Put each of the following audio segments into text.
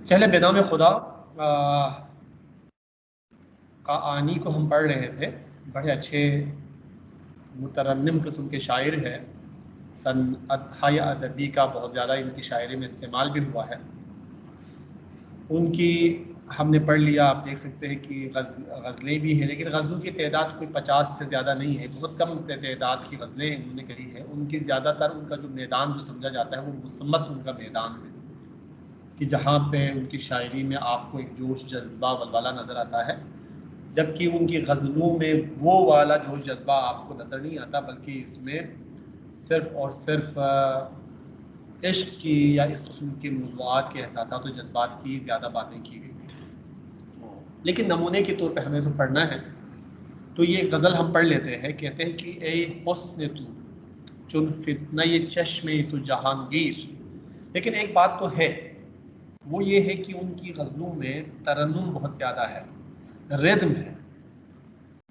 چلے بنام خدا قاآنی کو ہم پڑھ رہے تھے. بڑے اچھے مترنم قسم کے شاعر ہیں. صنعت ادبی کا بہت زیادہ ان کی شاعری میں استعمال بھی ہوا ہے. ان کی ہم نے پڑھ لیا. آپ دیکھ سکتے ہیں کہ غزلیں بھی ہیں، لیکن غزلوں کی تعداد کوئی 50 سے زیادہ نہیں ہے. بہت کم تعداد کی غزلیں انہوں نے کہی ہے. ان کی زیادہ تر ان کا جو میدان جو سمجھا جاتا ہے وہ مصمت ان کا میدان ہے، کہ جہاں پہ ان کی شاعری میں آپ کو ایک جوش جذبہ ولولہ نظر آتا ہے، جبکہ ان کی غزلوں میں وہ والا جوش جذبہ آپ کو نظر نہیں آتا، بلکہ اس میں صرف اور صرف عشق کی یا اس قسم کے موضوعات کے احساسات و جذبات کی زیادہ باتیں کی گئی ہیں. لیکن نمونے کے طور پہ ہمیں تو پڑھنا ہے، تو یہ غزل ہم پڑھ لیتے ہیں. کہتے ہیں کہ اے حسن تو چن فتنہ چشم تو جہانگیر. لیکن ایک بات تو ہے، وہ یہ ہے کہ ان کی غزلوں میں ترنم بہت زیادہ ہے، ردم ہے،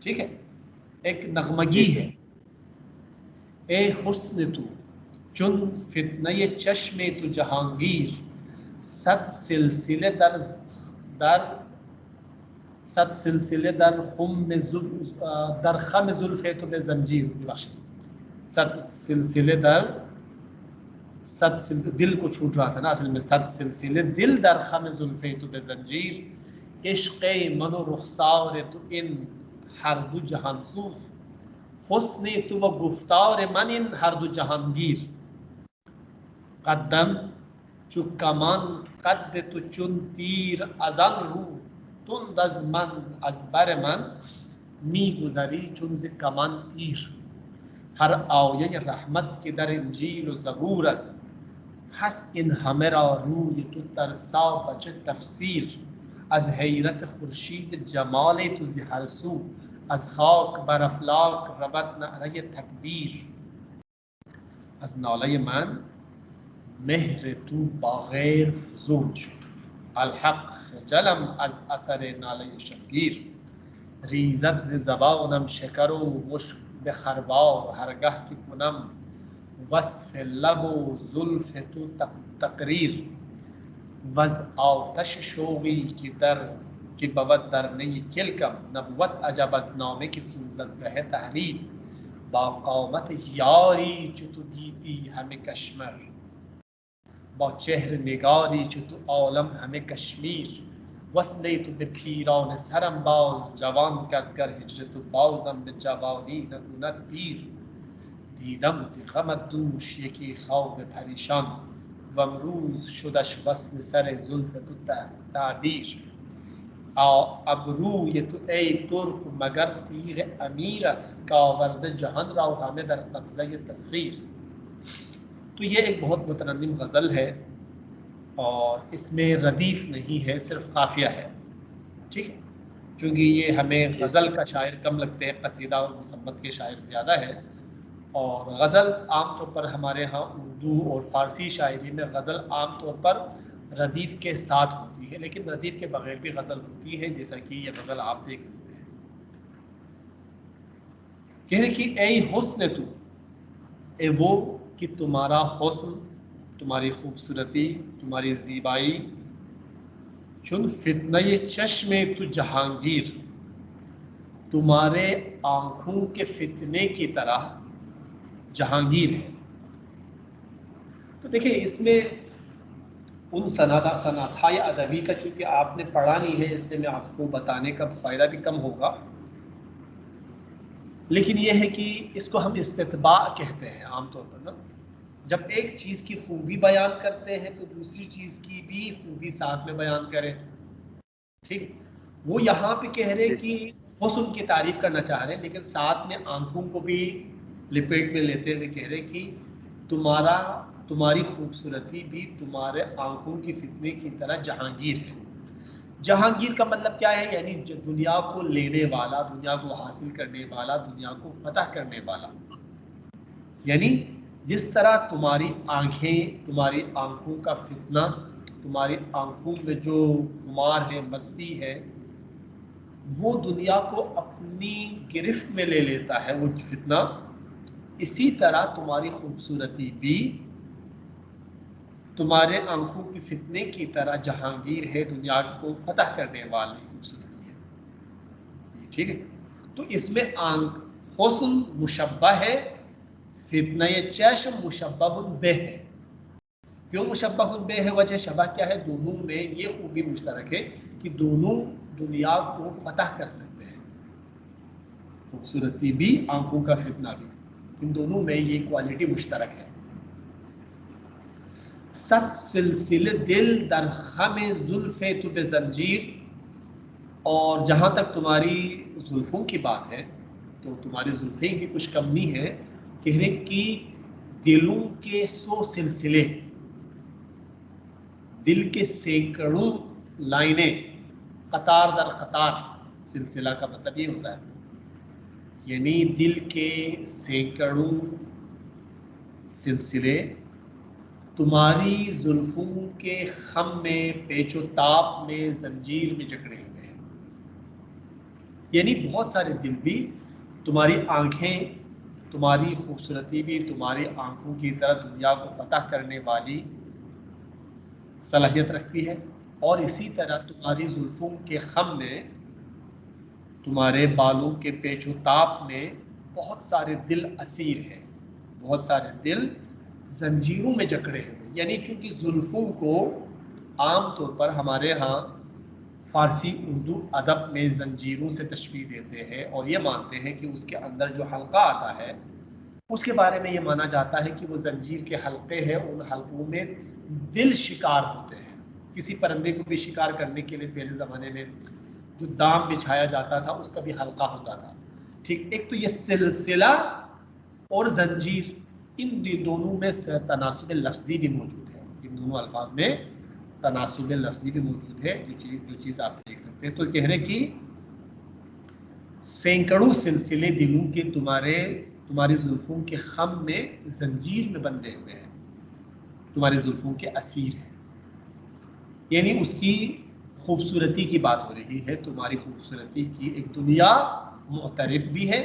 ٹھیک ہے، ایک نغمگی ہے. اے حسن تو چن فتنہ چشم تو جہانگیر، صد سلسلے در خم زلف تو بے زنجیر. دل کو چھوٹ رہا تھا نا اصل میں. صد سلسلے دل در خم زلف تو بے زنجیر، عشق من و رخسار تو ان ہر دو جہان سوز، حسن تو و گفتار من ان ہر دو جہانگیر. قدم چو کمان قد تو چون تیر ازان رو، تند از من از بر من می گذری چون ز کمان تیر. ہر آیه رحمت که در انجیل و زبور است، هست این همه را روی تو ترسا و چه تفسیر. از حیرت خورشید جمال تو ز هر سو، از خاک بر افلاک رود نعره تکبیر. از ناله من مهر تو با غیر فزود شد، الحق خجلم از اثر ناله شبگیر. ریزد ز زبانم شکر و مشک به خروار، هرگه که کنم وصف لب و زلف تو تقریر. وز آتش شوقی که بود در نی کلکم، نبود عجب از نامه که سوزد به تحریر. با قامت یاری چو تو گیتی همه کشمر، با چهر نگاری چو تو عالم همه کشمیر. وصل تو به پیران سرم باز جوان کرد، گر هجر تو بازم به جوانی نکند پیر. دیدم ز غمت دوش یکی خواب پریشان، و امروز شدش وصل سر زلف تو تعبیر. ابروی تو ای ترک مگر تیغ امیر است، که آورده جهان را همه در قبضه تسخیر. تو یہ ایک بہت مترنم غزل ہے، اور اس میں ردیف نہیں ہے، صرف قافیہ ہے، ٹھیک ہے. چونکہ یہ ہمیں غزل کا شاعر کم لگتے ہیں، قصیدہ اور مصمت کے شاعر زیادہ ہے. اور غزل عام طور پر ہمارے ہاں اردو اور فارسی شاعری میں غزل عام طور پر ردیف کے ساتھ ہوتی ہے، لیکن ردیف کے بغیر بھی غزل ہوتی ہے، جیسا کہ یہ غزل آپ دیکھ سکتے ہیں. کہہ رہے کہ اے حسن تو، اے وہ کہ تمہارا حسن، تمہاری خوبصورتی، تمہاری زیبائی، چن فتنہ چشم تو جہانگیر، تمہارے آنکھوں کے فتنے کی طرح جہانگیر ہے. تو دیکھیں اس میں ان صنعتهای ادبی کا چونکہ آپ نے پڑھا نہیں ہے، اس لیے میں آپ کو بتانے کا فائدہ بھی کم ہوگا، لیکن یہ ہے کہ اس کو ہم استتباع کہتے ہیں عام طور پر نا. جب ایک چیز کی خوبی بیان کرتے ہیں تو دوسری چیز کی بھی خوبی ساتھ میں بیان کریں، ٹھیک. وہ یہاں پہ کہہ رہے کہ حسن کی تعریف کرنا چاہ رہے ہیں، لیکن ساتھ میں آنکھوں کو بھی لپیٹ میں لیتے ہوئے کہہ رہے کہ تمہاری خوبصورتی بھی تمہارے آنکھوں کی فتنے کی طرح جہانگیر ہے. جہانگیر کا مطلب کیا ہے؟ یعنی دنیا کو لینے والا، دنیا کو حاصل کرنے والا، دنیا کو فتح کرنے والا. یعنی جس طرح تمہاری آنکھیں، تمہاری آنکھوں کا فتنہ، تمہاری آنکھوں میں جو خمار ہے، مستی ہے، وہ دنیا کو اپنی گرفت میں لے لیتا ہے وہ فتنہ، اسی طرح تمہاری خوبصورتی بھی تمہارے آنکھوں کی فتنے کی طرح جہانگیر ہے، دنیا کو فتح کرنے والی خوبصورتی ہے. ٹھیک ہے، تو اس میں حسن مشبہ ہے، فتنہ چشم مشبہ بہ ہے. کیوں مشبہ بہ ہے؟ وجہ شبہ کیا ہے؟ دونوں میں یہ خوبی مشترک ہے کہ دونوں دنیا کو فتح کر سکتے ہیں. خوبصورتی بھی، آنکھوں کا فتنہ بھی، ان دونوں میں یہ کوالٹی مشترک ہے. ست سلسلے دل در خم زلف تو بے زنجیر. اور جہاں تک تمہاری زلفوں کی بات ہے تو تمہاری زلفیں کی کچھ کم نہیں ہے، کہنے کی دلوں کے 100 سلسلے، دل کے سینکڑوں لائنیں، قطار در قطار. سلسلہ کا مطلب یہ ہوتا ہے یعنی دل کے سینکڑوں سلسلے تمہاری زلفوں کے خم میں، پیچ و تاب میں، زنجیر میں جکڑے ہوئے ہیں. یعنی بہت سارے دل بھی، تمہاری آنکھیں، تمہاری خوبصورتی بھی تمہاری آنکھوں کی طرح دنیا کو فتح کرنے والی صلاحیت رکھتی ہے. اور اسی طرح تمہاری زلفوں کے خم میں، تمہارے بالوں کے پیچ و تاب میں بہت سارے دل اسیر ہیں، بہت سارے دل زنجیروں میں جکڑے ہوئے. یعنی چونکہ زلفوں کو عام طور پر ہمارے ہاں فارسی اردو ادب میں زنجیروں سے تشبیہ دیتے ہیں اور یہ مانتے ہیں کہ اس کے اندر جو حلقہ آتا ہے اس کے بارے میں یہ مانا جاتا ہے کہ وہ زنجیر کے حلقے ہیں، ان حلقوں میں دل شکار ہوتے ہیں. کسی پرندے کو بھی شکار کرنے کے لیے پہلے زمانے میں جو دام بچھایا جاتا تھا اس کا بھی حلقہ ہوتا تھا. ٹھیک، ایک تو یہ سلسلہ اور زنجیر، ان دونوں میں تناسب لفظی بھی موجود ہے. ان دونوں الفاظ میں تناسب لفظی بھی موجود ہے، جو چیز آپ دیکھ سکتے ہیں. تو کہنے کی سینکڑوں سلسلے دلوں کے تمہاری زلفوں کے خم میں زنجیر میں بندھے ہوئے ہیں، تمہاری زلفوں کے اسیر ہیں. یعنی اس کی خوبصورتی کی بات ہو رہی ہے. تمہاری خوبصورتی کی ایک دنیا معترف بھی ہے،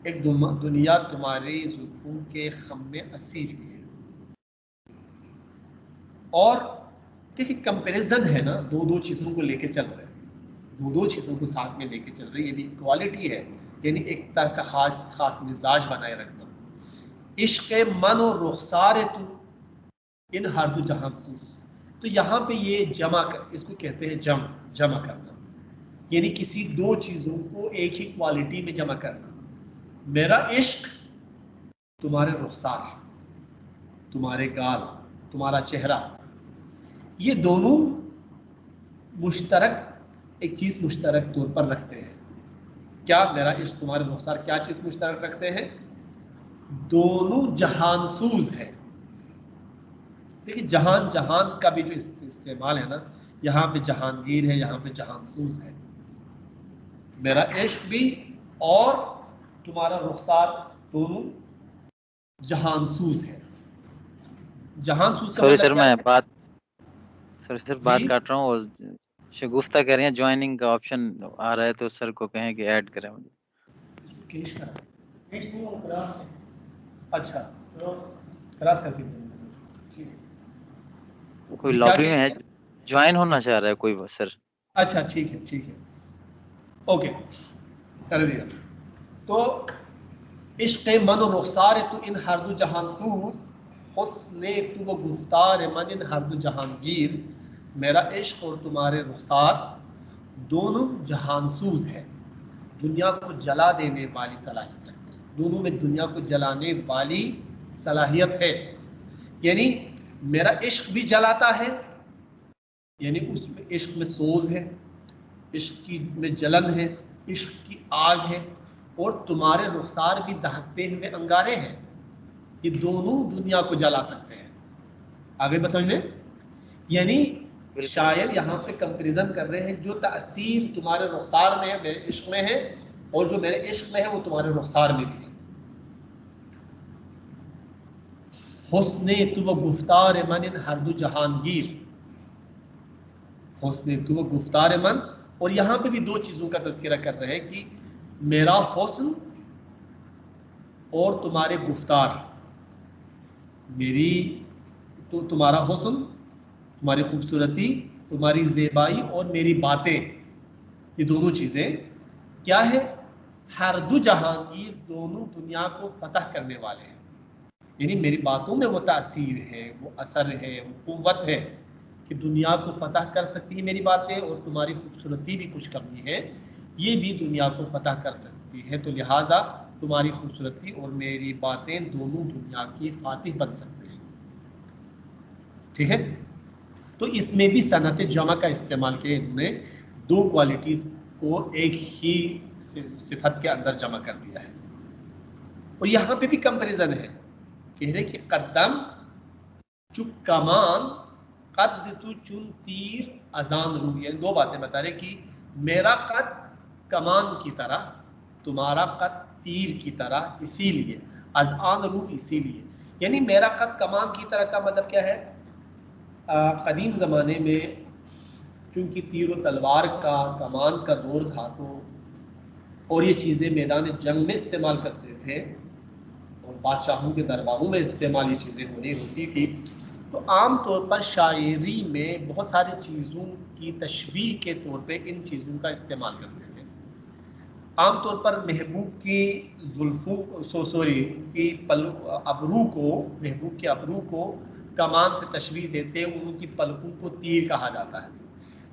ایک دنیا تمہاری زلفوں کے خم میں اسیر بھی ہے. اور دیکھیں کمپیریزن ہے نا، دو چیزوں کو لے کے چل رہے ہیں، دو چیزوں کو ساتھ میں لے کے چل رہے ہیں. یہ بھی کوالٹی ہے، یعنی ایک طرح کا خاص مزاج بنائے رکھنا. عشق من و رخسار تو ان ہر دو جہاں سوز. تو یہاں پہ یہ اس کو کہتے ہیں جمع کرنا، یعنی کسی دو چیزوں کو ایک ہی کوالٹی میں جمع کرنا. میرا عشق، تمہارے رخسار، تمہارے گال، تمہارا چہرہ، یہ دونوں ایک چیز مشترک طور پر رکھتے ہیں. کیا میرا عشق، تمہارے رخسار کیا چیز مشترک رکھتے ہیں؟ دونوں جہان سوز ہے. دیکھیں جہان کا بھی جو استعمال ہے نا، یہاں پہ جہانگیر ہے، یہاں پہ جہان سوز ہے. میرا عشق بھی اور تمہارا رخسار دونوں جہان سوز ہے. جہان سوز کا مطلب کیا ہے؟ سر بات کاٹ رہا ہوں، اور شگفتہ کہہ رہی ہیں جوائننگ کا آپشن آ رہا ہے تو سر کو کہیں کہ ایڈ کریں مجھے. اچھا کراس کر کے کوئی جی کیا لابی کہہ میں ہے، رہی ہیں؟ جوائن ہونا چاہ رہا ہے کوئی سر. اچھا ٹھیک ہے اوکے کر دیا. تو عشق من و رخسار تو ان ہر دو جہان سوز، حسن تو و گفتار من ان ہر دو جہانگیر. میرا عشق اور تمہارے رخسار دونوں جہان سوز ہے، دنیا کو جلا دینے والی صلاحیت رکھتے ہیں. دونوں میں دنیا کو جلانے والی صلاحیت ہے. یعنی میرا عشق بھی جلاتا ہے، یعنی اس میں عشق میں سوز ہے، عشق میں جلن ہے، عشق کی آگ ہے. اور تمہارے رخسار بھی دہکتے ہوئے انگارے ہیں. یہ دونوں دنیا کو جلا سکتے ہیں. آگے بتائیں میں، یعنی شاعر یہاں پہ کمپیریزن کر رہے ہیں، جو تاثیر تمہارے رخسار میں ہے میرے عشق میں ہے، اور جو میرے عشق میں ہے وہ تمہارے رخسار میں بھی ہے. حسن تو و گفتار من ان ہر دو جہانگیر. حسن تو و گفتار من، اور یہاں پہ بھی دو چیزوں کا تذکرہ کر رہے ہیں کہ میرا حسن اور تمہارے گفتار، میری تو تمہارا حسن، تمہاری خوبصورتی، تمہاری زیبائی اور میری باتیں، یہ دونوں چیزیں کیا ہے؟ ہر دو جہانگیر، دونوں دنیا کو فتح کرنے والے ہیں. یعنی میری باتوں میں وہ تاثیر ہے، وہ اثر ہے، وہ قوت ہے کہ دنیا کو فتح کر سکتی ہے میری باتیں، اور تمہاری خوبصورتی بھی کچھ کمی ہے، یہ بھی دنیا کو فتح کر سکتی ہے. تو لہٰذا تمہاری خوبصورتی اور میری باتیں دونوں دنیا کی فاتح بن سکتے ہیں. ٹھیک ہے؟ تو اس میں بھی صنعت جمع کا استعمال کیا انہوں نے، دو کوالٹیز کو ایک ہی صفت کے اندر جمع کر دیا ہے. اور یہاں پہ بھی کمپیریزن ہے، کہہ رہے کہ قدم چو کمان قد تو چون تیر اذان رو. یعنی دو باتیں بتا رہے کہ میرا قد کمان کی طرح، تمہارا قد تیر کی طرح، اسی لیے اذان رو، اسی لیے. یعنی میرا قد کمان کی طرح کا مطلب کیا ہے؟ قدیم زمانے میں چونکہ تیر و تلوار کا، کمان کا دور تھا، تو اور یہ چیزیں میدان جنگ میں استعمال کرتے تھے، اور بادشاہوں کے درباروں میں استعمال یہ چیزیں ہونی ہوتی تھی. تو عام طور پر شاعری میں بہت ساری چیزوں کی تشبیہ کے طور پہ ان چیزوں کا استعمال کرتے تھے. عام طور پر محبوب کی زلفوں کی ابرو کو، محبوب کے ابرو کو کمان سے تشبیہ دیتے، ان کی پلکوں کو تیر کہا جاتا ہے.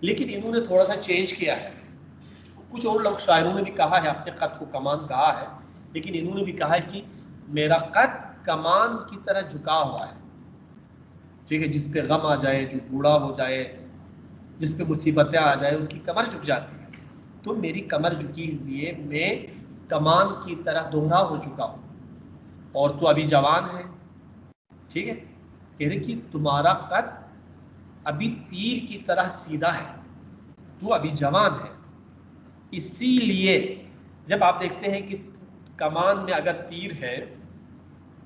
لیکن انہوں نے تھوڑا سا چینج کیا ہے. کچھ اور لوگ شاعروں نے بھی کہا ہے اپنے قد کو کمان کہا ہے، لیکن انہوں نے بھی کہا ہے کہ میرا قد کمان کی طرح جھکا ہوا ہے. ٹھیک ہے؟ جس پہ غم آ جائے، جو بوڑھا ہو جائے، جس پہ مصیبتیں آ جائے، اس کی کمر جھک جاتی ہے. تو میری کمر جھکی ہوئی ہے، میں کمان کی طرح دوہرا ہو چکا ہوں، اور تو ابھی جوان ہے. ٹھیک ہے؟ کہہ رہے کہ تمہارا قد ابھی تیر کی طرح سیدھا ہے، تو ابھی جوان ہے. اسی لیے جب آپ دیکھتے ہیں کہ کمان میں اگر تیر ہے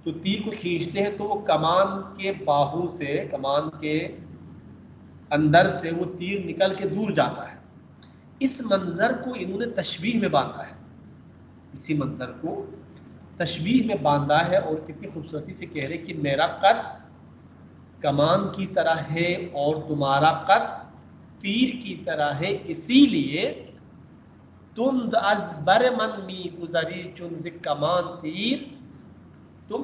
تو تیر کو کھینچتے ہیں تو وہ کمان کے باہو سے، کمان کے اندر سے وہ تیر نکل کے دور جاتا ہے. اس منظر کو انہوں نے تشبیہ میں باندھا ہے، اسی منظر کو تشبیہ میں باندھا ہے، اور کتنی خوبصورتی سے کہہ رہے کہ میرا قد کمان کی طرح ہے اور تمہارا قد تیر کی طرح ہے، اسی لیے تند از بر من می گزری چون ز کمان تیر. تم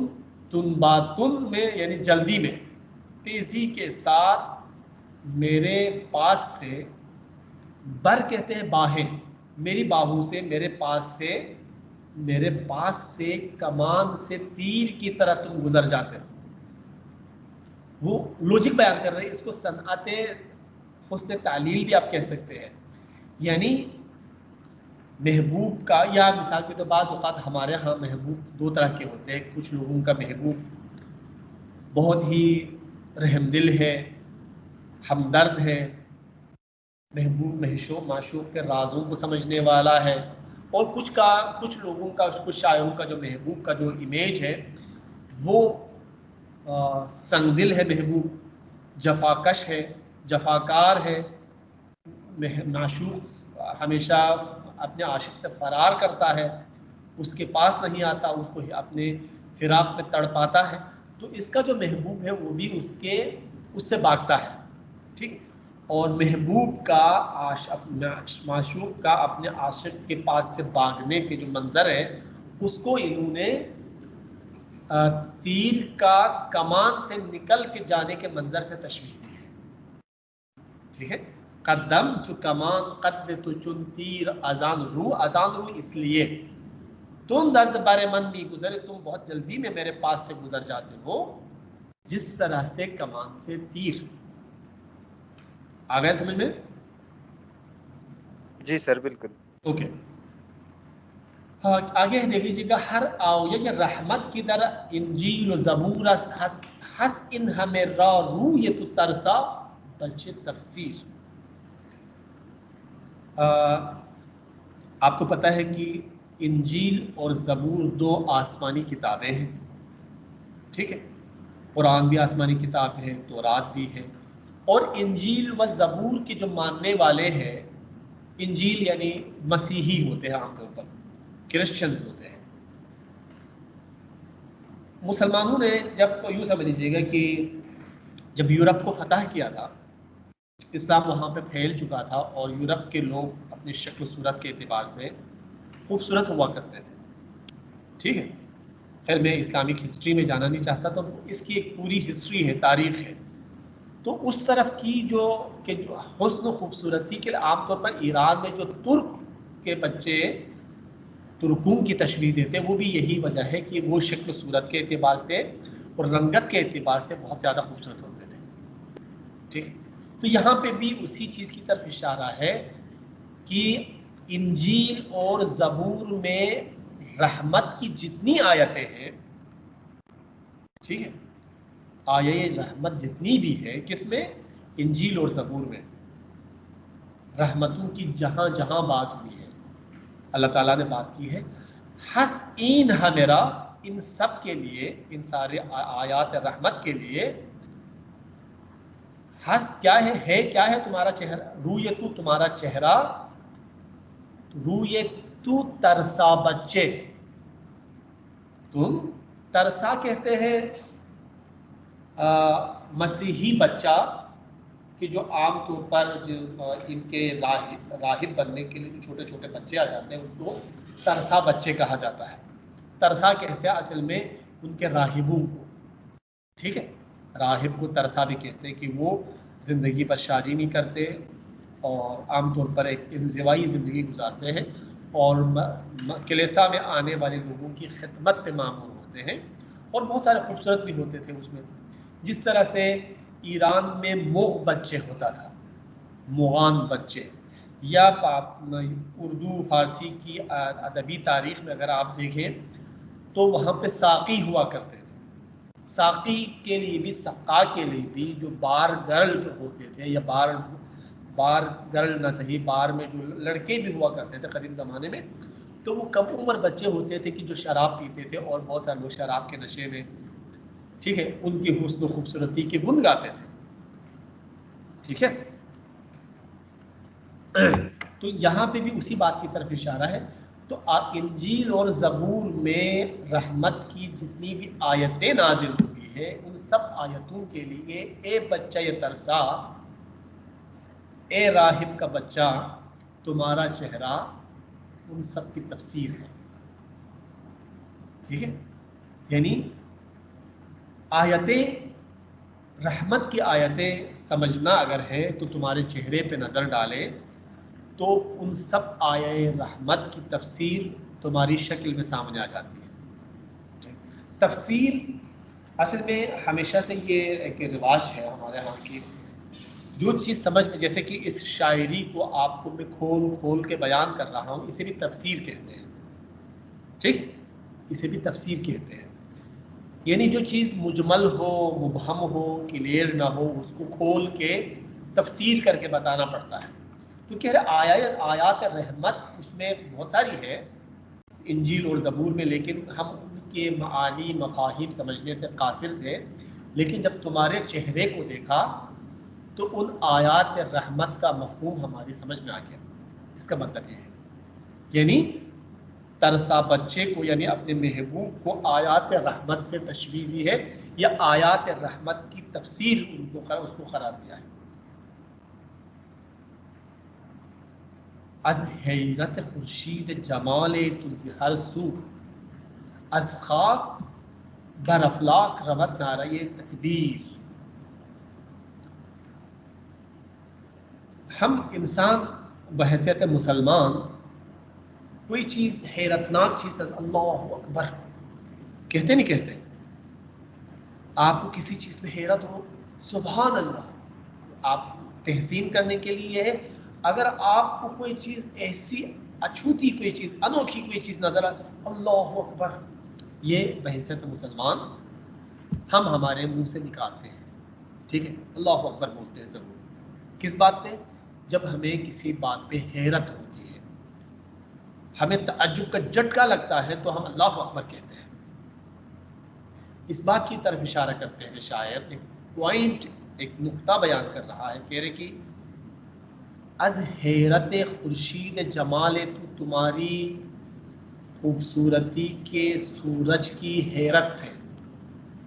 تن با تن میں یعنی جلدی میں، تیزی کے ساتھ میرے پاس سے، بر کہتے ہیں باہیں، میری باہوں سے، میرے پاس سے کمان سے تیر کی طرح تم گزر جاتے ہو. وہ لوجک بیان کر رہے ہیں، اس کو صنعت حسن تعلیل بھی آپ کہہ سکتے ہیں. یعنی محبوب کا، یا مثال کے تو بعض اوقات ہمارے ہاں محبوب دو طرح کے ہوتے ہیں. کچھ لوگوں کا محبوب بہت ہی رحم دل ہے، ہمدرد ہے، محبوب معشوق کے رازوں کو سمجھنے والا ہے. اور کچھ لوگوں کا، کچھ شاعروں کا جو محبوب کا جو امیج ہے وہ سنگ دل ہے، محبوب جفاکش ہے، جفاکار ہے، معشوق ہمیشہ اپنے عاشق سے فرار کرتا ہے، اس کے پاس نہیں آتا، اس کو اپنے فراق میں تڑپاتا ہے. تو اس کا جو محبوب ہے وہ بھی اس سے بھاگتا ہے. ٹھیک؟ اور محبوب کا معشوق کا اپنے عاشق کے پاس سے بھاگنے کے جو منظر ہے، اس کو انہوں نے تیر کا کمان سے نکل کے جانے کے منظر سے تشبیہ دی ہے. ٹھیک ہے؟ قدم چو کمان قد تو چون تیر اذان رو. اذان رو اس لیے تم از بر من بھی گزرے، تم بہت جلدی میں میرے پاس سے گزر جاتے ہو، جس طرح سے کمان سے تیر. آ گئے سمجھ میں؟ جی سر بالکل. اوکے. آگے دیکھ لیجیے گا. ہر آیه رحمت کی در انجیل و زبور است، ہس ان ہمیں را روی تو ترسا بچے تفسیر. آپ کو پتہ ہے کہ انجیل اور زبور دو آسمانی کتابیں ہیں. ٹھیک ہے؟ قرآن بھی آسمانی کتاب ہے، تورات بھی ہے. اور انجیل و زبور کے جو ماننے والے ہیں، انجیل یعنی مسیحی ہوتے ہیں، عام طور پر کرسچنز ہوتے ہیں. مسلمانوں نے جب، یوں سمجھ لیجیے گا کہ جب یورپ کو فتح کیا تھا، اسلام وہاں پہ پھیل چکا تھا اور یورپ کے لوگ اپنی شکل و صورت کے اعتبار سے خوبصورت ہوا کرتے تھے. ٹھیک ہے، خیر میں اسلامک ہسٹری میں جانا نہیں چاہتا، تو اس کی ایک پوری ہسٹری ہے، تاریخ ہے. تو اس طرف کی جو حسن و خوبصورتی کے لیے عام طور پر ایران میں جو ترک کے بچے ترکوں کی تشبیہ دیتے ہیں، وہ بھی یہی وجہ ہے کہ وہ شکل و صورت کے اعتبار سے اور رنگت کے اعتبار سے بہت زیادہ خوبصورت ہوتے تھے. ٹھیک ہے، تو یہاں پہ بھی اسی چیز کی طرف اشارہ ہے کہ انجیل اور زبور میں رحمت کی جتنی آیتیں ہیں، ٹھیک ہے، آیت رحمت جتنی بھی ہے کس میں؟ انجیل اور زبور میں. رحمتوں کی جہاں جہاں بات ہوئی ہے، اللہ تعالیٰ نے بات کی ہے. حس این میرا ان سب کے لیے، ان سارے آیات رحمت کے لیے حس کیا ہے کیا ہے تمہارا چہرہ، رویتو تمہارا چہرہ، رویتو ترسا بچے. تم ترسا کہتے ہیں مسیحی بچہ کہ جو عام طور پر ان کے راہب بننے کے لیے جو چھوٹے چھوٹے بچے آ جاتے ہیں ان کو ترسا بچے کہا جاتا ہے. ترسا کہتے ہیں اصل میں ان کے راہبوں کو. ٹھیک ہے، راہب کو ترسا بھی کہتے ہیں کہ وہ زندگی پر شادی نہیں کرتے اور عام طور پر ایک انزوائی زندگی گزارتے ہیں اور کلیسا میں آنے والے لوگوں کی خدمت پہ معمور ہوتے ہیں، اور بہت سارے خوبصورت بھی ہوتے تھے اس میں. جس طرح سے ایران میں موغ بچے ہوتا تھا، موغان بچے، یا اردو فارسی کی ادبی تاریخ میں اگر آپ دیکھیں تو وہاں پہ ساقی ہوا کرتے تھے. ساقی کے لیے بھی، سقا کے لیے بھی جو بار گرل ہوتے تھے، یا بار گرل نہ صحیح، بار میں جو لڑکے بھی ہوا کرتے تھے قدیم زمانے میں، تو وہ کم عمر بچے ہوتے تھے کہ جو شراب پیتے تھے، اور بہت سارے لوگ شراب کے نشے میں، ٹھیک ہے، ان کی حسن و خوبصورتی کے گن گاتے تھے. ٹھیک ہے، تو یہاں پہ بھی اسی بات کی طرف اشارہ ہے. تو انجیل اور زبور میں رحمت کی جتنی بھی آیتیں نازل ہوئی ہے، ان سب آیتوں کے لیے اے بچہ یہ ترسا، اے راہب کا بچہ، تمہارا چہرہ، ان سب کی تفسیر ہے. ٹھیک ہے، یعنی آیتیں رحمت کی آیتیں سمجھنا اگر ہے تو تمہارے چہرے پہ نظر ڈالے تو ان سب آیے رحمت کی تفسیر تمہاری شکل میں سامنے آ جاتی ہے. تفسیر اصل میں ہمیشہ سے یہ ایک رواج ہے ہمارے ہاں کی، جو چیز سمجھ میں، جیسے کہ اس شاعری کو آپ کو میں کھول کھول کے بیان کر رہا ہوں، اسے بھی تفسیر کہتے ہیں. ٹھیک، اسے بھی تفسیر کہتے ہیں. یعنی جو چیز مجمل ہو، مبہم ہو، کلیئر نہ ہو، اس کو کھول کے تفسیر کر کے بتانا پڑتا ہے. تو کہہ رہے آیات رحمت اس میں بہت ساری ہے انجیل اور زبور میں، لیکن ہم ان کے معانی مفاہیم سمجھنے سے قاصر تھے. لیکن جب تمہارے چہرے کو دیکھا تو ان آیات رحمت کا مفہوم ہماری سمجھ میں آ گیا. اس کا مطلب یہ ہے، یعنی ترسا بچے کو، یعنی اپنے محبوب کو آیات رحمت سے تشبیہ دی ہے، یا آیات رحمت کی تفسیر اس کو قرار دیا ہے. از حیرت خورشید جمال تو ہر سو، از خاک بر افلاک رود نعرہ تکبیر. ہم انسان بحیثیت مسلمان کوئی چیز حیرتناک چیز، اللہ اکبر کہتے نہیں کہتے؟ آپ کو کسی چیز میں حیرت ہو، سبحان اللہ، آپ تحسین کرنے کے لیے ہے. اگر آپ کو کوئی چیز ایسی اچھوتی کوئی چیز، انوکھی کوئی چیز نظر آئے، اللہ اکبر، یہ بحیثیت مسلمان ہم ہمارے منہ سے نکالتے ہیں. ٹھیک ہے، اللہ اکبر بولتے ہیں ضرور. کس بات پہ؟ جب ہمیں کسی بات پہ حیرت ہوتی ہے، ہمیں تعجب کا جھٹکا لگتا ہے تو ہم اللہ اکبر کہتے ہیں. اس بات کی طرف اشارہ کرتے ہیں شاعر، ایک پوائنٹ، ایک نقطہ بیان کر رہا ہے، کہہ رہے کہ از حیرت خورشید جمال تو، تمہاری خوبصورتی کے سورج کی حیرت سے،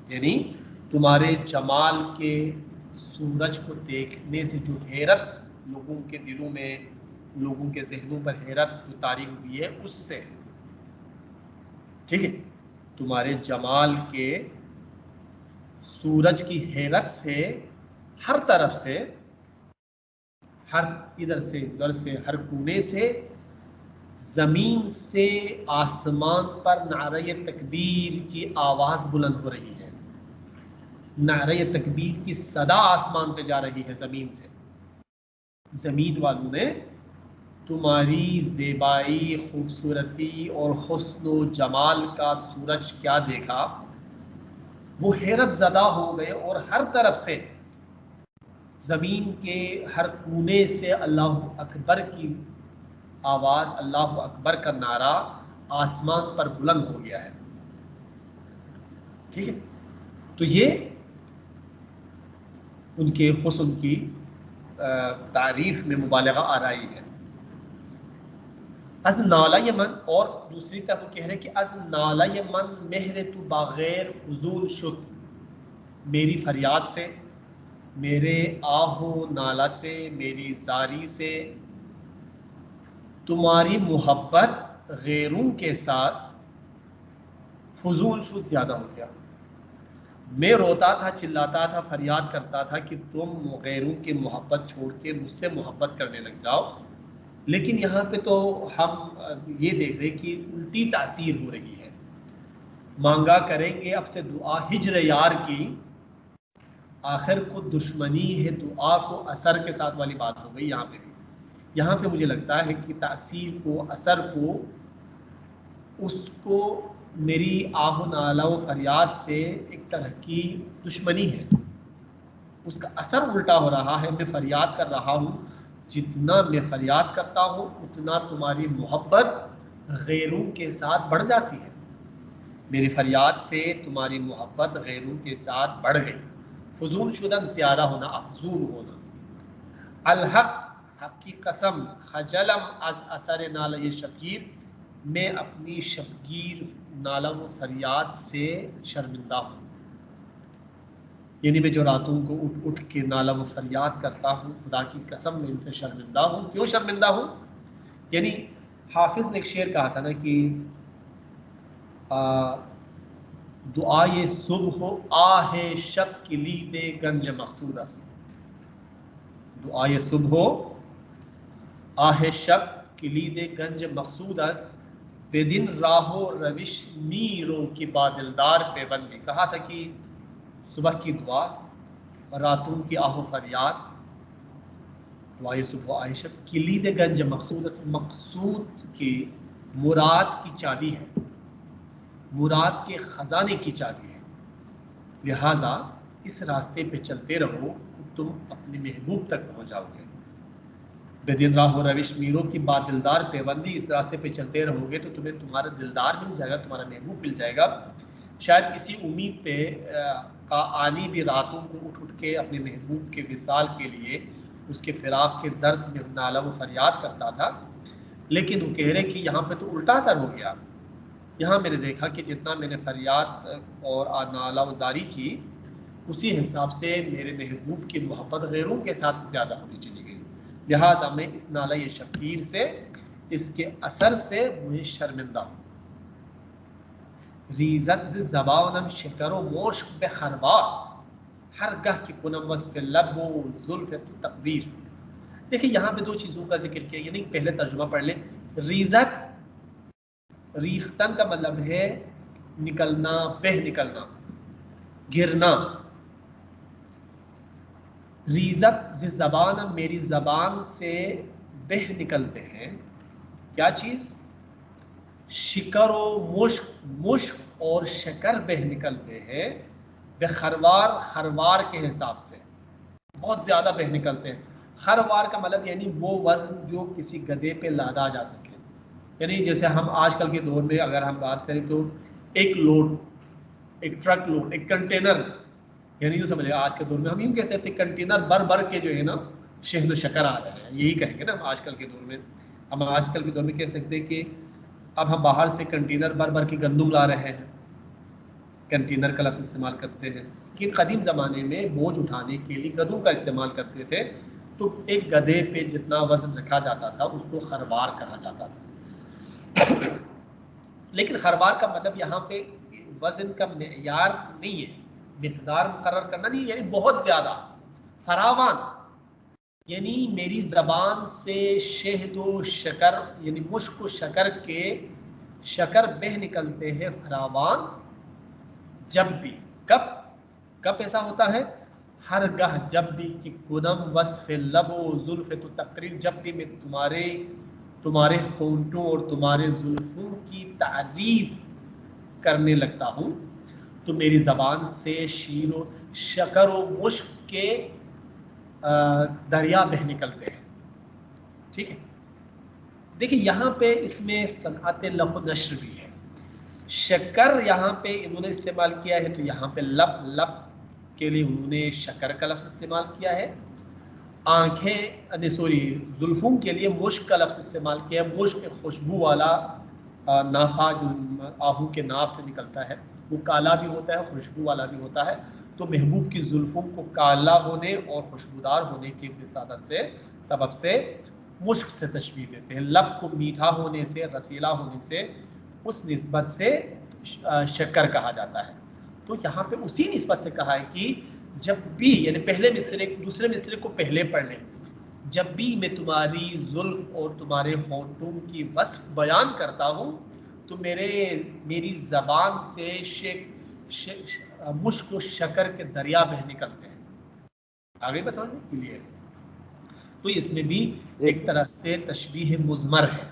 یعنی تمہارے جمال کے سورج کو دیکھنے سے جو حیرت لوگوں کے دلوں میں، لوگوں کے ذہنوں پر حیرت جو طاری ہوئی ہے اس سے، ٹھیک ہے، تمہارے جمال کے سورج کی حیرت سے ہر طرف سے، ہر ادھر سے ادھر سے، ہر کونے سے، زمین سے آسمان پر نعرہ تکبیر کی آواز بلند ہو رہی ہے، نعرہ تکبیر کی صدا آسمان پہ جا رہی ہے زمین سے۔ زمین والوں نے تمہاری زیبائی، خوبصورتی اور حسن و جمال کا سورج کیا دیکھا، وہ حیرت زدہ ہو گئے، اور ہر طرف سے زمین کے ہر کونے سے اللہ اکبر کی آواز، اللہ اکبر کا نعرہ آسمان پر بلند ہو گیا ہے، ٹھیک ہے۔ تو یہ ان کے حسن کی تعریف میں مبالغہ آرائی ہے۔ از نالا یمن، اور دوسری طرف وہ کہہ رہے کہ از نالا یمن مہر تو بغیر فضول شد، میری فریاد سے، میرے آہ و نالا سے، میری زاری سے تمہاری محبت غیروں کے ساتھ فضول شد، زیادہ ہو گیا۔ میں روتا تھا، چلاتا تھا، فریاد کرتا تھا کہ تم غیروں کی محبت چھوڑ کے مجھ سے محبت کرنے لگ جاؤ، لیکن یہاں پہ تو ہم یہ دیکھ رہے کہ الٹی تاثیر ہو رہی ہے۔ مانگا کریں گے اب سے دعا ہجر یار کی، آخر کو دشمنی ہے دعا کو اثر کے ساتھ والی بات ہو گئی یہاں پہ بھی۔ یہاں پہ مجھے لگتا ہے کہ تاثیر کو، اثر کو، اس کو میری آہ و نالہ و فریاد سے ایک طرح کی دشمنی ہے، اس کا اثر الٹا ہو رہا ہے۔ میں فریاد کر رہا ہوں، جتنا میں فریاد کرتا ہوں اتنا تمہاری محبت غیروں کے ساتھ بڑھ جاتی ہے، میری فریاد سے تمہاری محبت غیروں کے ساتھ بڑھ گئی۔ فضول شدن، زیادہ ہونا، افزون ہونا۔ الحق، حق کی قسم، خجلم از اثر نالہ شبگیر، میں اپنی شبگیر نالہ و فریاد سے شرمندہ ہوں، یعنی میں جو راتوں کو اٹھ اٹھ کے نالہ و فریاد کرتا ہوں، خدا کی قسم میں ان سے شرمندہ ہوں۔ کیوں شرمندہ ہوں؟ یعنی حافظ نے ایک شعر کہا تھا نا کہ دعائے صبح و آہ شب کلید گنج مقصود است، دعائے صبح و آہ شب کلید گنج مقصود است، بے دن راہ و روش میرو کی بادلدار پیبندی۔ کہا تھا کہ صبح کی دعا، راتوں کی آہ و فریاد، دعائے صبح و آہ شب کلید گنج مقصود است، مقصود کی، مراد کی چابی ہے، مراد کے خزانے کی چابی ہے، لہٰذا اس راستے پہ چلتے رہو تم اپنے محبوب تک پہنچ جاؤ گے۔ بے دن راہ و روش میرو کی بات دلدار پیوندی، اس راستے پہ چلتے رہو گے تو تمہیں تمہارا دلدار مل جائے گا، تمہارا محبوب مل جائے گا۔ شاید اسی امید پہ کا آنی بھی راتوں کو اٹھ اٹھ کے اپنے محبوب کے وصال کے لیے، اس کے فراق کے درد میں نالہ و فریاد کرتا تھا، لیکن وہ کہہ رہے کہ یہاں پہ تو الٹا اثر ہو گیا۔ یہاں میں نے دیکھا کہ جتنا میں نے فریاد اور نالہ و زاری کی، اسی حساب سے میرے محبوب کی محبت غیروں کے ساتھ زیادہ ہوتی چلی گئی، لہٰذا میں اس نالہ شبگیر سے، اس کے اثر سے مجھے شرمندہ ہوں۔ ریزت ز زبانم شکر و مشک بے خربار، ہر گہ کی کنم وصف لب و زلف تو تقدیر۔ دیکھیں یہاں پہ دو چیزوں کا ذکر کیا، یعنی پہلے ترجمہ پڑھ لیں۔ ریزت، ریختن کا مطلب ہے نکلنا، بہ نکلنا، گرنا۔ ریزت ز زبان، میری زبان سے بہ نکلتے ہیں کیا چیز؟ شکر و مشک، مشک اور شکر بہ نکلتے ہیں، بے خروار، خروار کے حساب سے بہت زیادہ بہ نکلتے ہیں۔ خروار کا مطلب یعنی وہ وزن جو کسی گدھے پہ لادا جا سکے، یعنی جیسے ہم آج کل کے دور میں اگر ہم بات کریں تو ایک لوڈ، ایک ٹرک لوڈ، ایک کنٹینر، یعنی یوں سمجھے آج کے دور میں ہم یوں کہہ سکتے ہیں کنٹینر بھر بھر کے جو ہے نا شہد و شکر آ رہے ہیں، یہی کہیں گے نا ہم آج کل کے دور میں۔ ہم آج کل کے دور میں کہہ سکتے ہیں کہ اب ہم باہر سے کنٹینر بھر بھر کے گندم لا رہے ہیں، کنٹینر کا لفظ استعمال کرتے ہیں. لیکن قدیم زمانے میں بوجھ اٹھانے کے لیے گدھوں کا استعمال کرتے تھے. تو ایک گدھے پہ جتنا وزن رکھا جاتا تھا اس کو خروار کہا جاتا تھا. لیکن خروار کا مطلب یہاں پہ وزن کا معیار نہیں ہے، مقدار مقرر کرنا نہیں، یعنی بہت زیادہ فراوان، یعنی میری زبان سے شہد و شکر یعنی مشک و شکر کے شکر بہ نکلتے ہیں فراوان. جب بھی کب ایسا ہوتا ہے؟ ہر گاہ جب بھی کہ کنم وصف لب و زلف تو تقریر، جب بھی میں تمہارے ہونٹوں اور تمہارے زلفوں کی تعریف کرنے لگتا ہوں تو میری زبان سے شیر و شکر و مشک کے دریا بہ نکلتے ہیں. ٹھیک ہے، دیکھیں یہاں پہ اس میں صنعت لف و نشر بھی ہے. شکر یہاں پہ انہوں نے استعمال کیا ہے تو یہاں پہ لب کے لیے انہوں نے شکر کا لفظ استعمال کیا ہے. زلفوں کے لیے مشک کا لفظ استعمال کیا ہے. مشک خوشبو والا نافہ جو آہو کے ناف سے نکلتا ہے وہ کالا بھی ہوتا ہے، خوشبو والا بھی ہوتا ہے. تو محبوب کی زلفوں کو کالا ہونے اور خوشبودار ہونے کی سبب سے مشک سے تشبیہ دیتے ہیں. لب کو میٹھا ہونے سے، رسیلا ہونے سے اس نسبت سے شکر کہا جاتا ہے. تو یہاں پہ اسی نسبت سے کہا ہے کہ جب بھی، یعنی پہلے مصرے دوسرے مصرے کو پہلے پڑھ لیں، جب بھی میں تمہاری زلف اور تمہارے ہونٹوں کی وصف بیان کرتا ہوں تو میری زبان سے مشک و شکر کے دریا بہ نکلتے ہیں. آگے بتاؤ کلیئر. تو اس میں بھی ایک طرح سے تشبیہ مضمر ہے،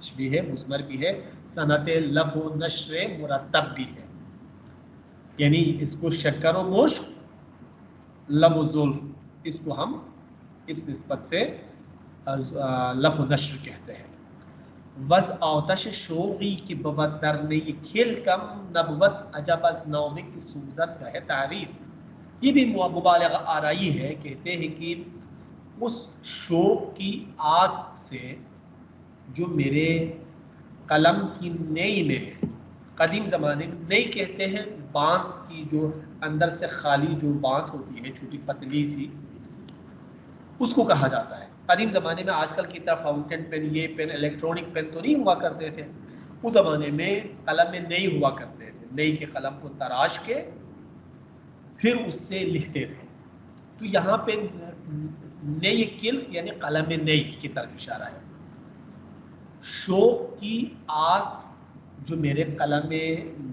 تشبیہ مضمر بھی ہے، صنعت لف و نشر مرتب بھی ہے. یعنی اس کو شکر و مشک، لب و زلف، اس کو ہم اس نسبت سے لف و نشر کہتے ہیں. وز آتش شوقی کی بوت در نئی کھل کم نبوت عجب از نامے کی سوزت ہے تعریف. یہ بھی مبالغہ آرائی ہے، کہتے ہیں کہ اس شوق کی آگ سے جو میرے قلم کی نئی میں ہے. قدیم زمانے میں نئی کہتے ہیں بانس کی، جو اندر سے خالی جو بانس ہوتی ہے چھوٹی پتلی سی، اس کو کہا جاتا ہے. قدیم زمانے میں آج کل کی طرح فاؤنٹین پین، یہ پین، الیکٹرانک پین تو نہیں ہوا کرتے تھے. اس زمانے میں قلم میں نئی ہوا کرتے تھے. نئی کے قلم کو تراش کے پھر اس سے لکھتے تھے. تو یہاں پہ نئی کل یعنی قلم نئی کی طرف اشارہ ہے. شوق کی آگ جو میرے قلم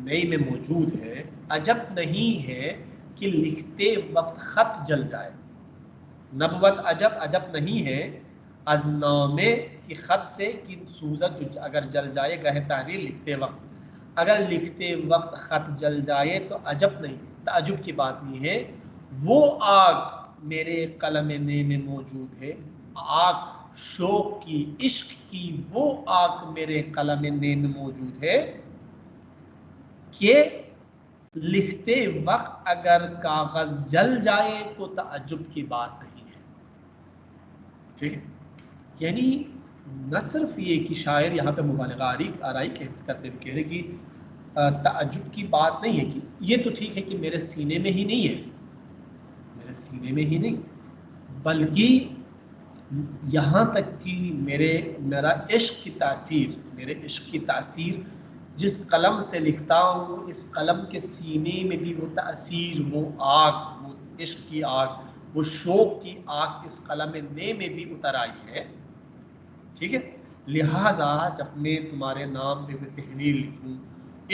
نئی میں موجود ہے، عجب نہیں ہے کہ لکھتے وقت خط جل جائے. نبوت عجب نہیں ہے از نامے کی خط سے کہ سوزت جو اگر جل جائے گاہ تحریر لکھتے وقت، اگر لکھتے وقت خط جل جائے تو عجب نہیں، تعجب کی بات نہیں ہے. وہ آگ میرے قلم نئی میں موجود ہے، آگ شوق کی، عشق کی وہ آگ میرے قلم نئی میں موجود ہے کہ لکھتے وقت اگر کاغذ جل جائے تو تعجب کی بات نہیں ہے. ٹھیک ہے، یعنی نہ صرف یہ کہ شاعر یہاں پہ مبالغہ آرائی کرتے ہوئے کہہ رہے کہ تعجب کی بات نہیں ہے، کہ یہ تو ٹھیک ہے کہ میرے سینے میں ہی نہیں ہے، میرے سینے میں ہی نہیں، بلکہ یہاں تک کہ میرا عشق کی تاثیر، میرے عشق کی تاثیر جس قلم سے لکھتا ہوں، اس قلم کے سینے میں بھی وہ تاثیر، وہ آگ، وہ عشق کی آگ، وہ شوق کی آگ اس قلم نئی میں بھی اتر آئی ہے. ٹھیک ہے، لہٰذا جب میں تمہارے نام پہ کوئی تحریر لکھوں،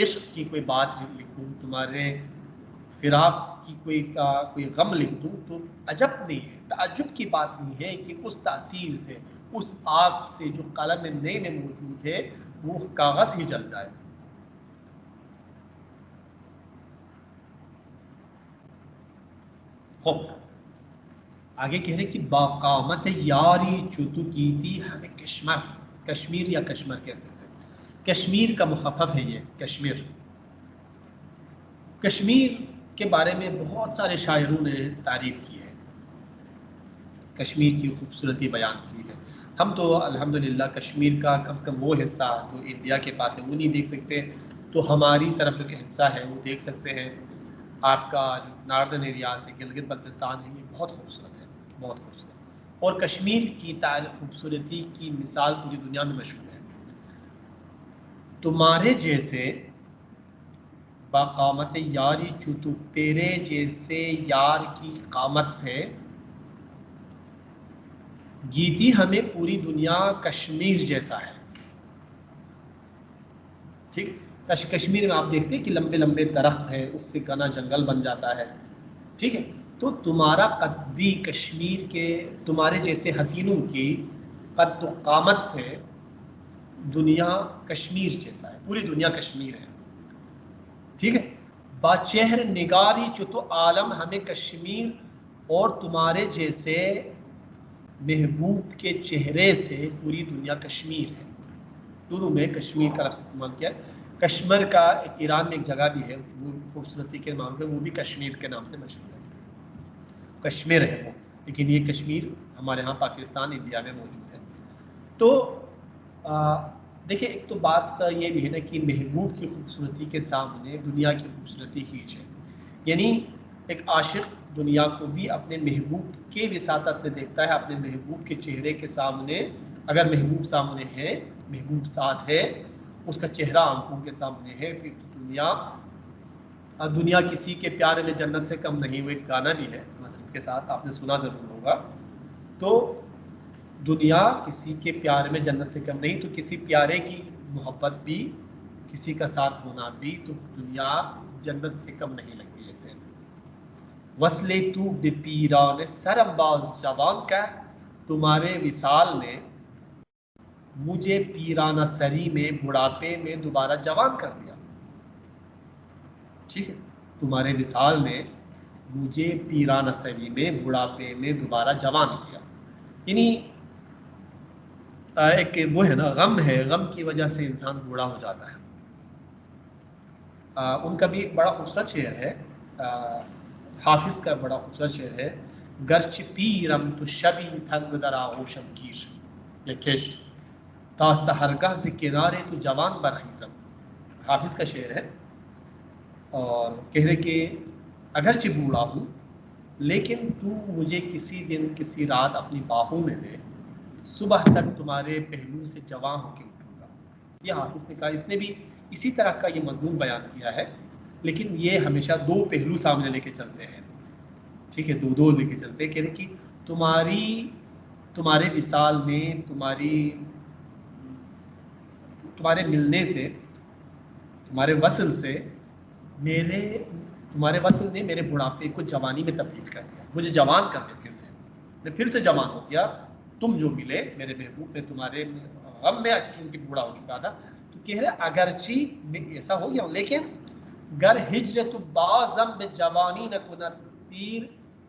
عشق کی کوئی بات لکھوں، تمہارے فراق کی کوئی غم لکھ دوں تو عجب نہیں ہے، تعجب کی بات نہیں ہے کہ اس تاثیر سے، اس آگ سے جو قلم نئی میں موجود ہے وہ کاغذ ہی جل جائے. خوب آگے کہہ رہے کہ باقامت یاری چتو گیتی ہمیں کشمیر یا کشمر کہہ سکتے ہیں. کشمیر کا مخفف ہے یہ کشمیر. کشمیر کے بارے میں بہت سارے شاعروں نے تعریف کی ہے، کشمیر کی خوبصورتی بیان کی ہے. ہم تو الحمدللہ کشمیر کا کم سے کم وہ حصہ جو انڈیا کے پاس ہے وہ نہیں دیکھ سکتے، تو ہماری طرف جو کہ حصہ ہے وہ دیکھ سکتے ہیں، آپ کا ناردرن ایریاز ہے، گلگت بلتستان ہے، یہ بہت خوبصورت ہے، بہت خوبصورت، اور کشمیر کی خوبصورتی کی مثال پوری دنیا میں مشہور ہے۔ تمہارے جیسے باقامت یاری چوتو، تیرے جیسے یار کی قامت سے گیتی ہمیں پوری دنیا کشمیر جیسا ہے۔ ٹھیک، کشمیر میں آپ دیکھتے ہیں کہ لمبے لمبے درخت ہیں، اس سے گھنا جنگل بن جاتا ہے، ٹھیک ہے، تو تمہارا قد بھی کشمیر کے، تمہارے جیسے حسینوں کی قد و قامت سے دنیا کشمیر جیسا ہے، پوری دنیا کشمیر ہے، ٹھیک ہے۔ با چہر نگاری چتو عالم ہمیں کشمیر، اور تمہارے جیسے محبوب کے چہرے سے پوری دنیا کشمیر ہے۔ دونوں میں کشمیر کا لفظ استعمال کیا ہے۔ کشمیر کا ایک ایران میں ایک جگہ بھی ہے، وہ خوبصورتی کے معاملے میں وہ بھی کشمیر کے نام سے مشہور ہے، کشمیر ہے وہ، لیکن یہ کشمیر ہمارے ہاں پاکستان انڈیا میں موجود ہے۔ تو دیکھیں، ایک تو بات یہ بھی ہے نا کہ محبوب کی خوبصورتی کے سامنے دنیا کی خوبصورتی ہیچ ہے، یعنی ایک عاشق دنیا کو بھی اپنے محبوب کے وساطت سے دیکھتا ہے، اپنے محبوب کے چہرے کے سامنے، اگر محبوب سامنے ہے، محبوب ساتھ ہے، اس کا چہرہ آنکھوں کے سامنے ہے، پھر دنیا کسی کے پیارے میں جنت سے کم نہیں، وہ ایک گانا بھی ہے مسجد کے ساتھ، آپ نے سنا ضرور ہوگا۔ تو دنیا کسی کے پیارے میں جنت سے کم نہیں، تو کسی پیارے کی محبت بھی، کسی کا ساتھ ہونا بھی، تو دنیا جنت سے کم نہیں لگتی ایسے۔ وصلے تو بے پیران سرم باز جوان کا، تمہارے وصال نے مجھے پیرانہ سری میں، بڑھاپے میں دوبارہ جوان کر دیا، ٹھیک ہے، تمہارے وصال نے مجھے پیرانہ سری میں، بڑھاپے میں دوبارہ جوان کیا، یعنی ایک وہ ہے نا، غم ہے، غم کی وجہ سے انسان بوڑھا ہو جاتا ہے۔ ان کا بھی ایک بڑا خوبصورت شعر ہے، حافظ کا بڑا خوبصورت شعر ہے، گرچ پیرم تو شبی تھنگ در آغوشم گیر، یا کش تا سحرگاہ سے کنارے تو جوان برخیزم، حافظ کا شعر ہے، اور کہہ رہے کہ اگرچہ بوڑھا ہوں لیکن تو مجھے کسی دن کسی رات اپنی باہوں میں لے، صبح تک تمہارے پہلو سے جوان ہو کے اٹھوں گا، یہ حافظ نے کہا۔ اس نے بھی اسی طرح کا یہ مضمون بیان کیا ہے، لیکن یہ ہمیشہ دو پہلو سامنے لے کے چلتے ہیں، ٹھیک ہے، دو لے کے چلتے ہیں، کہہ رہے کہ تمہارے وصال میں، تمہارے ملنے سے، تمہارے وصل سے، تمہارے وصل نے میرے بڑھاپے کو جوانی میں تبدیل کر دیا، مجھے جوان کر دیا، پھر سے میں پھر سے جوان ہو گیا، تم جو ملے میرے محبوب، میں تمہارے غم میں چونکہ بوڑھا ہو چکا تھا، تو کہہ رہے اگرچہ میں ایسا ہو گیا ہوں، لیکن گر ہجرت بازم بے جوانی نہ کند پیر،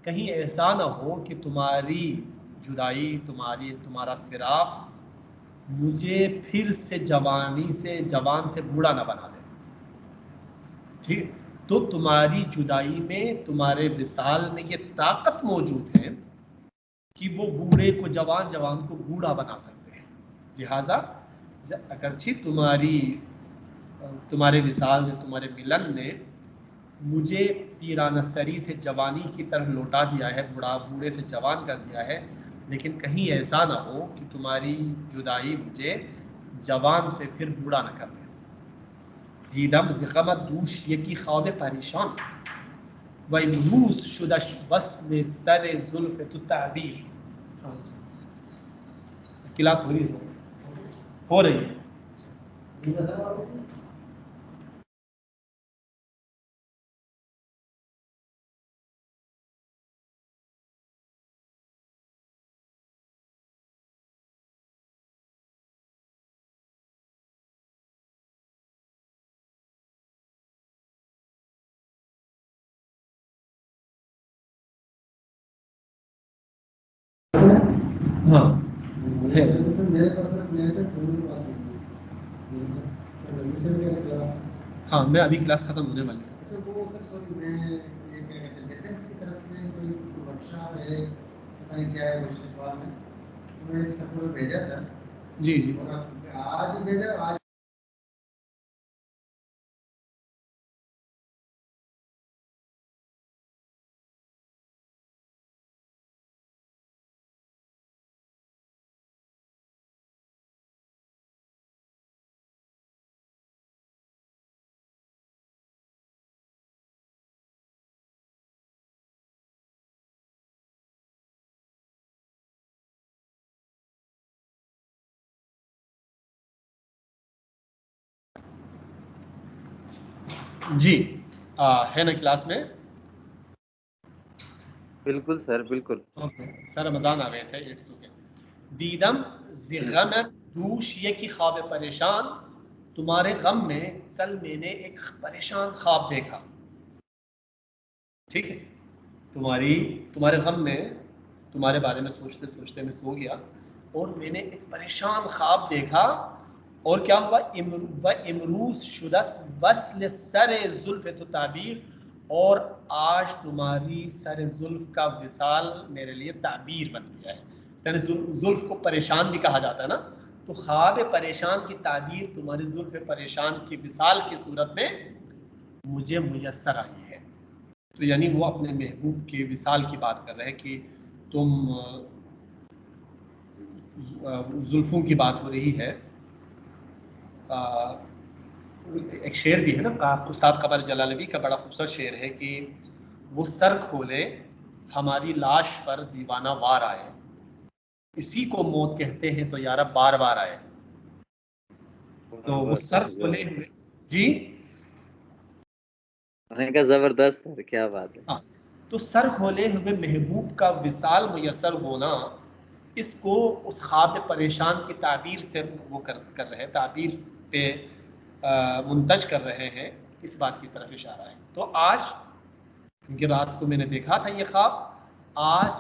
کہیں ایسا نہ ہو کہ تمہاری جدائی، تمہارا فراق مجھے پھر سے جوان سے بوڑھا نہ بنا دے، ٹھیک، تو تمہاری جدائی میں، تمہارے وصال میں یہ طاقت موجود ہے کہ وہ بوڑھے کو جوان کو بوڑھا بنا سکتے ہیں، لہٰذا اگرچہ تمہارے وصال میں، تمہارے ملن نے مجھے پیرانہ سری سے جوانی کی طرف لوٹا دیا ہے، بوڑھے سے جوان کر دیا ہے، لیکن کہیں ایسا نہ ہو کہ تمہاری جدائی مجھے جوان سے پھر بوڑھا نہ کر دے۔ دیدم ز غمت دوش یکی خواب پریشان، و امروز شدش وصل سر زلف تو تعبیر۔ کلاس ہو رہی ہے۔ ہاں ہاں، میں ابھی کلاس ختم ہونے والی ہے۔ اچھا وہ سر سوری، میں یہ کہہ رہا تھا ڈیفینس کی طرف سے کوئی ورکشاپ ہے، پتہ نہیں کیا ہے، روشن میں انہوں نے ایک سپورٹ بھیجا تھا، جی اور آج بھیجا، آج جی ہے نا کلاس میں؟ بالکل سر بالکل. اوکے سر رمضان آ گئے تھے. It's okay. دیدم زغمت دوش یہ کی خواب پریشان، تمہارے غم میں کل میں نے ایک پریشان خواب دیکھا. ٹھیک ہے، تمہارے غم میں تمہارے بارے میں سوچتے سوچتے میں سو گیا اور میں نے ایک پریشان خواب دیکھا. اور کیا ہوا؟ امروز شدس وصل سر زلف تو تعبیر، اور آج تمہاری سر زلف کا وصال میرے لیے تعبیر بن گیا ہے. یعنی زلف کو پریشان بھی کہا جاتا ہے نا، تو خواب پریشان کی تعبیر تمہاری زلف پریشان کی وصال کی صورت میں مجھے میسر آئی ہے. تو یعنی وہ اپنے محبوب کے وصال کی بات کر رہے ہیں کہ تم زلفوں کی بات ہو رہی ہے. ایک شعر بھی ہے نا استاد قمر جلالوی کا، بڑا خوبصورت شعر ہے کہ وہ سر کھولے ہماری لاش پر دیوانہ وار آئے، اسی کو موت کہتے ہیں تو یارا بار بار آئے. تو وہ سر کھولے ہوئے جی کا زبردست ہے، کیا بات ہے. تو سر کھولے ہوئے محبوب کا وصال میسر ہونا، اس کو اس خواب پریشان کی تعبیر سے وہ کر رہے ہیں، تعبیر پہ منتج کر رہے ہیں، اس بات کی طرف اشارہ ہے. تو آج کیونکہ رات کو میں نے دیکھا تھا یہ خواب، آج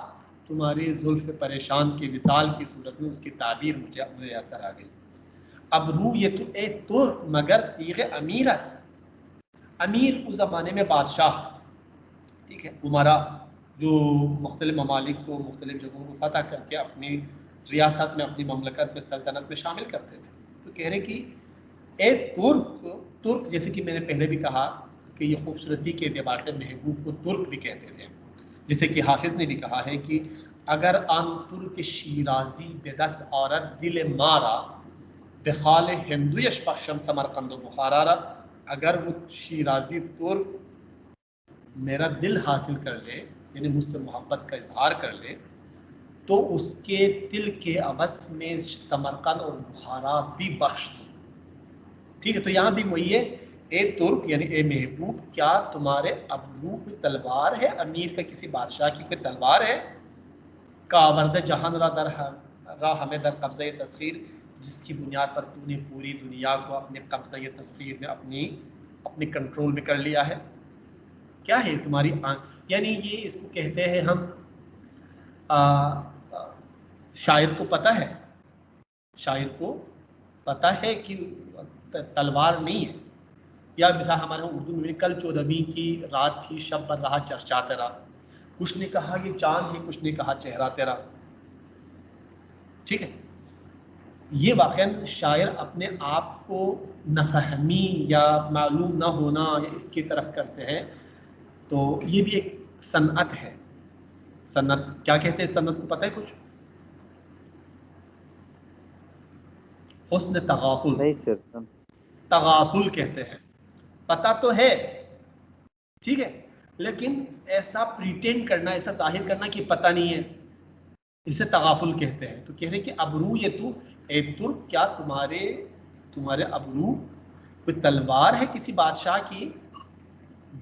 تمہاری زلف پریشان کی وصال کی صورت میں اس کی تعبیر مجھے اثر آ گئی. اب رو یہ تو اے ترک مگر تیغ امیر است. امیر اس زمانے میں بادشاہ، ٹھیک ہے، عمرا جو مختلف ممالک کو مختلف جگہوں کو فتح کر کے اپنی ریاست میں اپنی مملکت میں سلطنت میں شامل کرتے تھے. تو کہہ رہے کہ اے ترک جیسے کہ میں نے پہلے بھی کہا کہ یہ خوبصورتی کے اعتبار سے محبوب کو ترک بھی کہتے تھے، جیسے کہ حافظ نے بھی کہا ہے کہ اگر آن ترک شیرازی بے دست عورت دل مارا بخال ہندو یش بخشم سمرقند و بخارا. اگر وہ شیرازی ترک میرا دل حاصل کر لے، یعنی مجھ سے محبت کا اظہار کر لے، تو اس کے دل کے عوض میں سمرقند اور بخارا بھی بخش دو. ٹھیک ہے، تو یہاں بھی وہی ہے، اے ترک یعنی اے محبوب، کیا تمہارے ابرو کوئی تلوار ہے، امیر کا کسی بادشاہ کی کوئی تلوار ہے؟ کاورد جہان را ہمیں در قبضہ تسخیر، جس کی بنیاد پر تو نے پوری دنیا کو اپنے قبضہ تسخیر میں اپنے کنٹرول میں کر لیا ہے. کیا ہے تمہاری یعنی یہ اس کو کہتے ہیں ہم شاعر کو پتہ ہے، شاعر کو پتہ ہے کہ تلوار نہیں ہے. یا مثال ہمارے اردو میں کل 14ویں کی رات تھی، شب بر رہا چرچا تیرا، کچھ نے کہا یہ چاند ہے، کچھ نے کہا چہرہ تیرا. ٹھیک ہے، یہ واقعاً شاعر اپنے آپ کو نفہمی یا معلوم نہ ہونا یا اس کی طرف کرتے ہیں. تو یہ بھی ایک صنعت ہے. صنعت کیا کہتے ہیں؟ صنعت کو پتہ ہے کچھ؟ حسن تغافل، نہیں سر. تغافل کہتے ہیں. پتہ تو ہے، ٹھیک ہے، لیکن ایسا پریٹینڈ کرنا، ایسا ظاہر کرنا کہ پتہ نہیں ہے، اسے تغافل کہتے ہیں. تو کہہ رہے کہ ابرو یہ تو اے ترک، کیا تمہارے ابرو کوئی تلوار ہے کسی بادشاہ کی،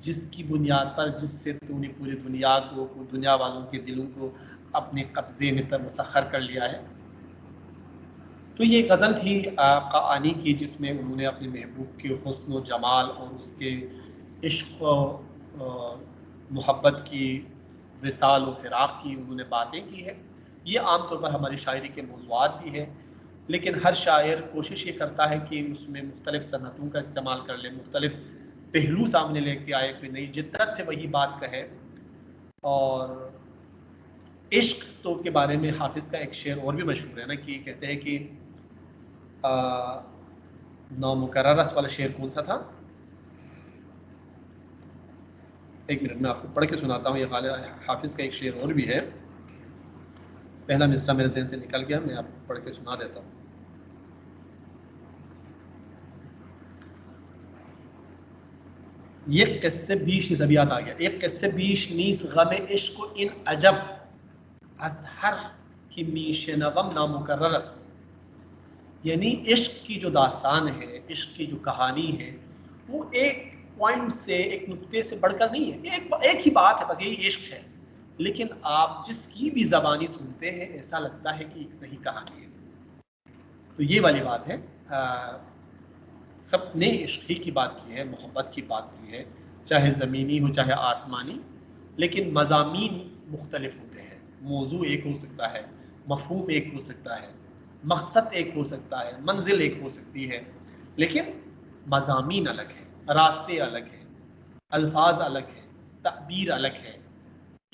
جس کی بنیاد پر، جس سے تو نے پوری دنیا کو، دنیا والوں کے دلوں کو اپنے قبضے میں مسخر کر لیا ہے. تو یہ غزل تھی قاآنی کی، جس میں انہوں نے اپنے محبوب کے حسن و جمال اور اس کے عشق و محبت کی وصال و فراق کی انہوں نے باتیں کی ہے. یہ عام طور پر ہماری شاعری کے موضوعات بھی ہیں، لیکن ہر شاعر کوشش یہ کرتا ہے کہ اس میں مختلف صنعتوں کا استعمال کر لے، مختلف پہلو سامنے لے کے آئے، کوئی نئی جدت سے وہی بات کہے. اور عشق تو کے بارے میں حافظ کا ایک شعر اور بھی مشہور ہے نا، کہ کہتے ہیں کہ نامکررس والا شعر کون سا تھا؟ ایک منٹ میں آپ کو پڑھ کے سناتا ہوں. یہ حافظ کا ایک شعر اور بھی ہے، پہلا مصرع میرے ذہن سے نکل گیا، میں آپ کو پڑھ کے سنا دیتا ہوں. یک قصه بیش نیست، ابھی یاد آ گیا. ایک قصه بیش نیست غم عشق و این عجب، از هر کی میشنوم نامکرر است. یعنی عشق کی جو داستان ہے، عشق کی جو کہانی ہے، وہ ایک پوائنٹ سے، ایک نقطے سے بڑھ کر نہیں ہے، یہ ایک ہی بات ہے، بس یہی عشق ہے. لیکن آپ جس کی بھی زبانی سنتے ہیں ایسا لگتا ہے کہ ایک نئی کہانی ہے. تو یہ والی بات ہے. سب نے عشق ہی کی بات کی ہے، محبت کی بات کی ہے، چاہے زمینی ہو چاہے آسمانی، لیکن مضامین مختلف ہوتے ہیں. موضوع ایک ہو سکتا ہے، مفہوم ایک ہو سکتا ہے، مقصد ایک ہو سکتا ہے، منزل ایک ہو سکتی ہے، لیکن مضامین الگ ہیں، راستے الگ ہیں، الفاظ الگ ہیں، تعبیر الگ ہے.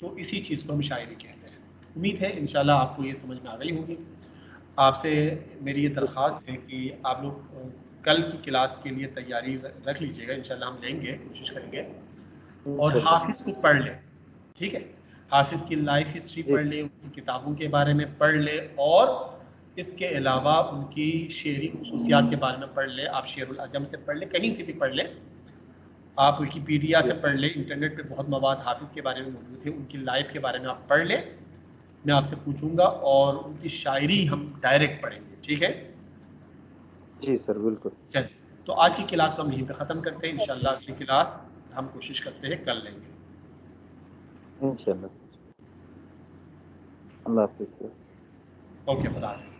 تو اسی چیز کو ہم شاعری کہتے ہیں. امید ہے انشاءاللہ آپ کو یہ سمجھ میں آ گئی ہوگی. آپ سے میری یہ درخواست ہے کہ آپ لوگ کل کی کلاس کے لیے تیاری رکھ لیجئے گا، انشاءاللہ ہم لیں گے، کوشش کریں گے. اور حافظ کو پڑھ لیں، ٹھیک ہے؟ حافظ کی لائف ہسٹری پڑھ لیں، ان کی کتابوں کے بارے میں پڑھ لیں، اور اس کے علاوہ ان کی شعری خصوصیات کے بارے میں پڑھ لیں. آپ شعر العجم سے پڑھ لیں، کہیں سے بھی پڑھ لیں. آپ ویکیپیڈیا سے پڑھ لیں، انٹرنیٹ پہ بہت مواد حافظ کے بارے میں موجود ہے، ان کی لائف کے بارے میں آپ پڑھ لیں. میں آپ سے پوچھوں گا اور ان کی شاعری ہم ڈائریکٹ پڑھیں گے، ٹھیک ہے؟ جی سر بالکل. چلیے، تو آج کی کلاس کو ہم یہیں پہ ختم کرتے ہیں. انشاءاللہ اگلی کلاس ہم کوشش کرتے ہیں کل لیں گے. انشاءاللہ. اللہ حافظ. اوکے، خدا حافظ.